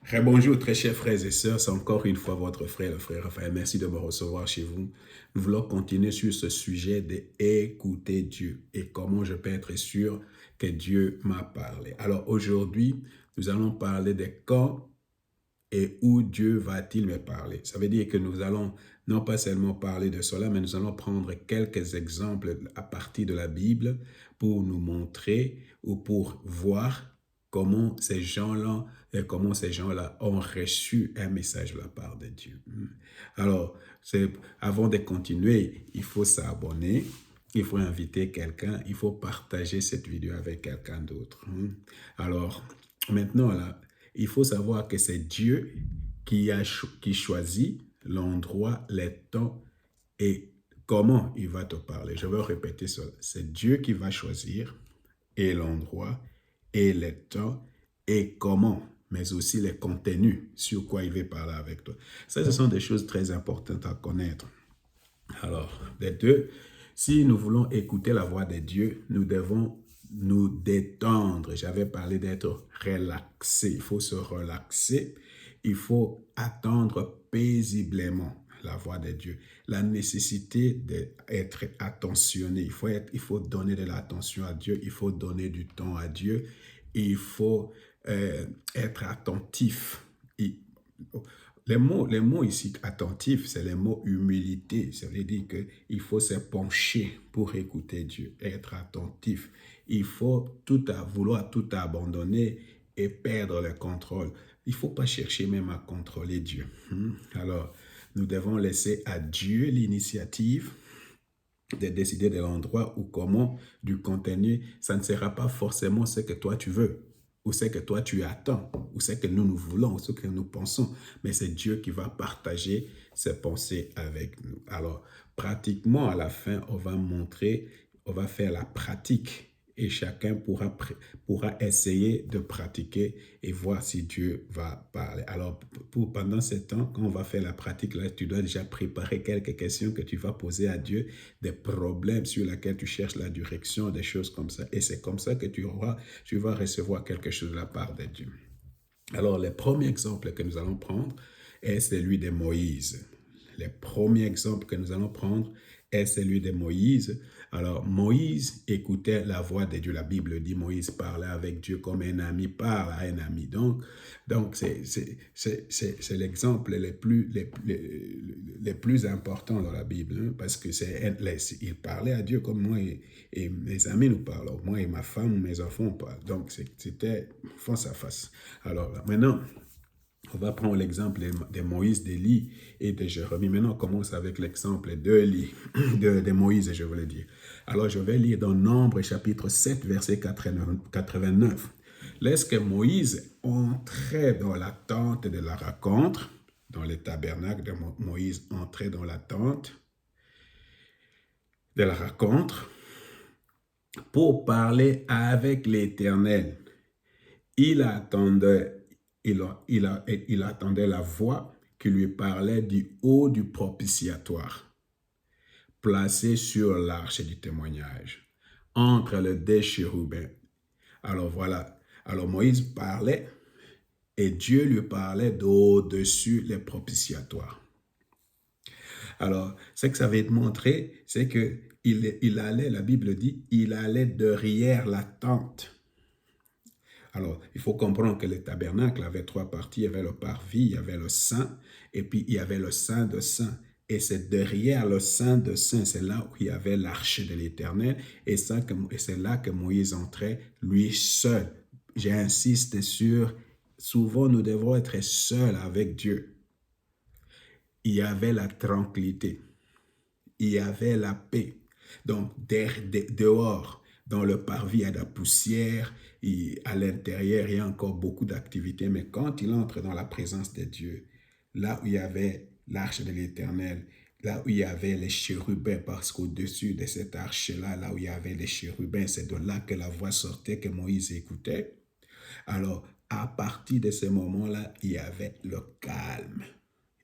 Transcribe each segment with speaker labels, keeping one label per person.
Speaker 1: Très bonjour, très chers frères et sœurs. C'est encore une fois votre frère, le frère Raphaël. Merci de me recevoir chez vous. Nous voulons continuer sur ce sujet d'écouter Dieu et comment je peux être sûr que Dieu m'a parlé. Alors aujourd'hui, nous allons parler de quand et où Dieu va-t-il me parler. Ça veut dire que nous allons non pas seulement parler de cela, mais nous allons prendre quelques exemples à partir de la Bible pour nous montrer ou pour voir comment ces gens-là ont reçu un message de la part de Dieu. Alors, avant de continuer, il faut s'abonner, il faut inviter quelqu'un, il faut partager cette vidéo avec quelqu'un d'autre. Alors, maintenant, là, il faut savoir que c'est Dieu qui choisit l'endroit, les temps et comment il va te parler. Je vais répéter ça. C'est Dieu qui va choisir et l'endroit et les temps et comment, mais aussi les contenus sur quoi il veut parler avec toi. Ça, ce sont des choses très importantes à connaître. Alors, les deux, si nous voulons écouter la voix de Dieu, nous devons nous détendre. J'avais parlé d'être relaxé. Il faut se relaxer. Il faut attendre paisiblement la voix de Dieu. La nécessité d'être attentionné. Il faut donner de l'attention à Dieu. Il faut donner du temps à Dieu. Il faut être attentif. Les mots ici attentifs, c'est les mots humilité. Ça veut dire qu'il faut se pencher pour écouter Dieu, être attentif. Il faut vouloir tout abandonner et perdre le contrôle. Il ne faut pas chercher même à contrôler Dieu. Alors, nous devons laisser à Dieu l'initiative de décider de l'endroit ou comment, du contenu. Ça ne sera pas forcément ce que toi tu veux, ou ce que toi tu attends, ou ce que nous voulons, ou ce que nous pensons, mais c'est Dieu qui va partager ses pensées avec nous. Alors, pratiquement à la fin, on va faire la pratique et chacun pourra essayer de pratiquer et voir si Dieu va parler. Alors, pendant ce temps, quand on va faire la pratique, là, tu dois déjà préparer quelques questions que tu vas poser à Dieu, des problèmes sur lesquels tu cherches la direction, des choses comme ça. Et c'est comme ça que tu vas recevoir quelque chose de la part de Dieu. Alors, le premier exemple que nous allons prendre est celui de Moïse. Le premier exemple que nous allons prendre est celui de Moïse. Alors, Moïse écoutait la voix de Dieu. La Bible dit Moïse parlait avec Dieu comme un ami parle à un ami. Donc c'est l'exemple les plus important dans la Bible, hein, parce que il parlait à Dieu comme moi et mes amis nous parlent. Moi et ma femme, mes enfants parlent. Donc, c'était face à face. Alors, maintenant, on va prendre l'exemple de Moïse, d'Élie et de Jérémie. Maintenant, on commence avec l'exemple de Moïse, je voulais dire. Alors, je vais lire dans Nombre, chapitre 7, verset 89. Lorsque Moïse entrait dans la tente de la rencontre, dans le tabernacle de Moïse entrait dans la tente de la rencontre pour parler avec l'Éternel. Il attendait la voix qui lui parlait du haut du propitiatoire, placé sur l'arche du témoignage, entre les deux chérubins. Alors voilà, alors Moïse parlait et Dieu lui parlait d'au-dessus les propitiatoires. Alors, ce que ça va te montrer, c'est que il allait, la Bible dit, il allait derrière la tente. Alors, il faut comprendre que le tabernacle avait trois parties. Il y avait le parvis, il y avait le saint, et puis il y avait le saint de saints. Et c'est derrière le saint de saints, c'est là où il y avait l'arche de l'Éternel, et c'est là que Moïse entrait, lui seul. J'insiste sur, souvent nous devons être seuls avec Dieu. Il y avait la tranquillité, il y avait la paix. Donc, dehors, dans le parvis, il y a de la poussière, et à l'intérieur, il y a encore beaucoup d'activités. Mais quand il entre dans la présence de Dieu, là où il y avait l'arche de l'Éternel, là où il y avait les chérubins, parce qu'au-dessus de cette arche-là, là où il y avait les chérubins, c'est de là que la voix sortait, que Moïse écoutait. Alors, à partir de ce moment-là, il y avait le calme,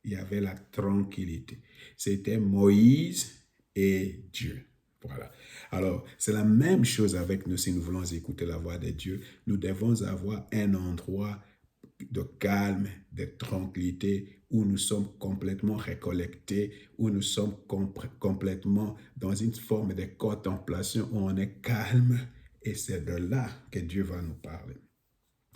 Speaker 1: il y avait la tranquillité. C'était Moïse et Dieu. Voilà. Alors, c'est la même chose avec nous si nous voulons écouter la voix de Dieu. Nous devons avoir un endroit de calme, de tranquillité, où nous sommes complètement récollectés, où nous sommes complètement dans une forme de contemplation, où on est calme. Et c'est de là que Dieu va nous parler.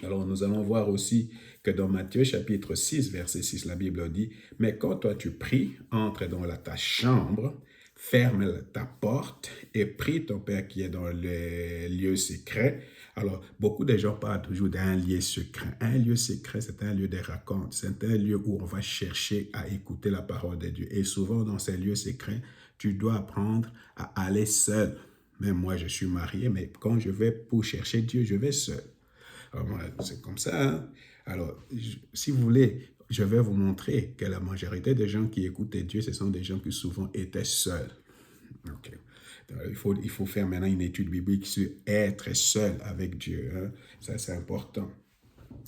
Speaker 1: Alors nous allons voir aussi que dans Matthieu chapitre 6, verset 6, la Bible dit, « Mais quand toi tu pries, entre dans ta chambre, ferme ta porte et prie ton Père qui est dans le lieu secret. » Alors, beaucoup de gens parlent toujours d'un lieu secret. Un lieu secret, c'est un lieu de raconte. C'est un lieu où on va chercher à écouter la parole de Dieu. Et souvent, dans ces lieux secrets, tu dois apprendre à aller seul. Même moi, je suis marié, mais quand je vais pour chercher Dieu, je vais seul. C'est comme ça. Hein? Alors, si vous voulez, je vais vous montrer que la majorité des gens qui écoutaient Dieu, ce sont des gens qui souvent étaient seuls. Okay. Il faut faire maintenant une étude biblique sur être seul avec Dieu. Hein? Ça, c'est important.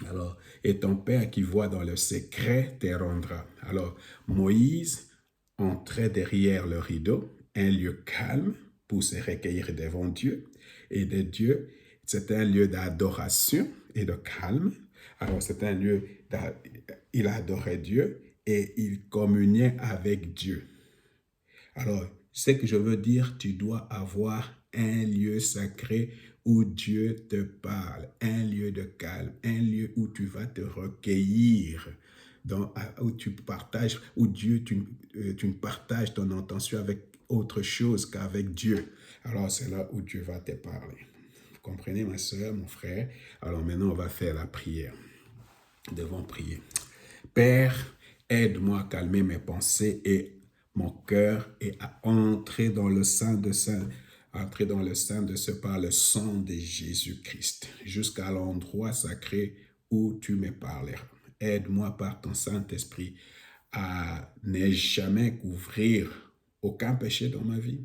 Speaker 1: Alors, et ton Père qui voit dans le secret te rendra. Alors, Moïse entrait derrière le rideau, un lieu calme pour se recueillir devant Dieu. Et de Dieu, c'était un lieu d'adoration et de calme. Alors, c'était un lieu, il adorait Dieu et il communiait avec Dieu. Alors, ce que je veux dire, tu dois avoir un lieu sacré où Dieu te parle, un lieu de calme, un lieu où tu vas te recueillir, où tu partages, où Dieu, tu ne partages ton intention avec autre chose qu'avec Dieu. Alors, c'est là où Dieu va te parler. Vous comprenez, ma soeur, mon frère? Alors maintenant, on va faire la prière. Nous devons prier. Père, aide-moi à calmer mes pensées et mon cœur et à entrer dans le sein de saint, entrer dans le sein de ce par le sang de Jésus-Christ, jusqu'à l'endroit sacré où tu me parleras. Aide-moi par ton Saint-Esprit à ne jamais couvrir aucun péché dans ma vie,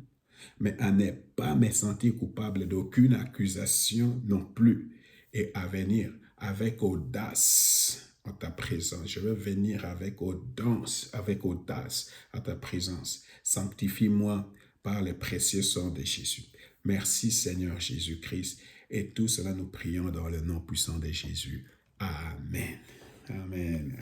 Speaker 1: mais à ne pas me sentir coupable d'aucune accusation non plus, et à venir avec audace en ta présence. Je veux venir avec audace à ta présence. Sanctifie-moi par le précieux sang de Jésus. Merci Seigneur Jésus-Christ. Et tout cela nous prions dans le nom puissant de Jésus. Amen. Amen.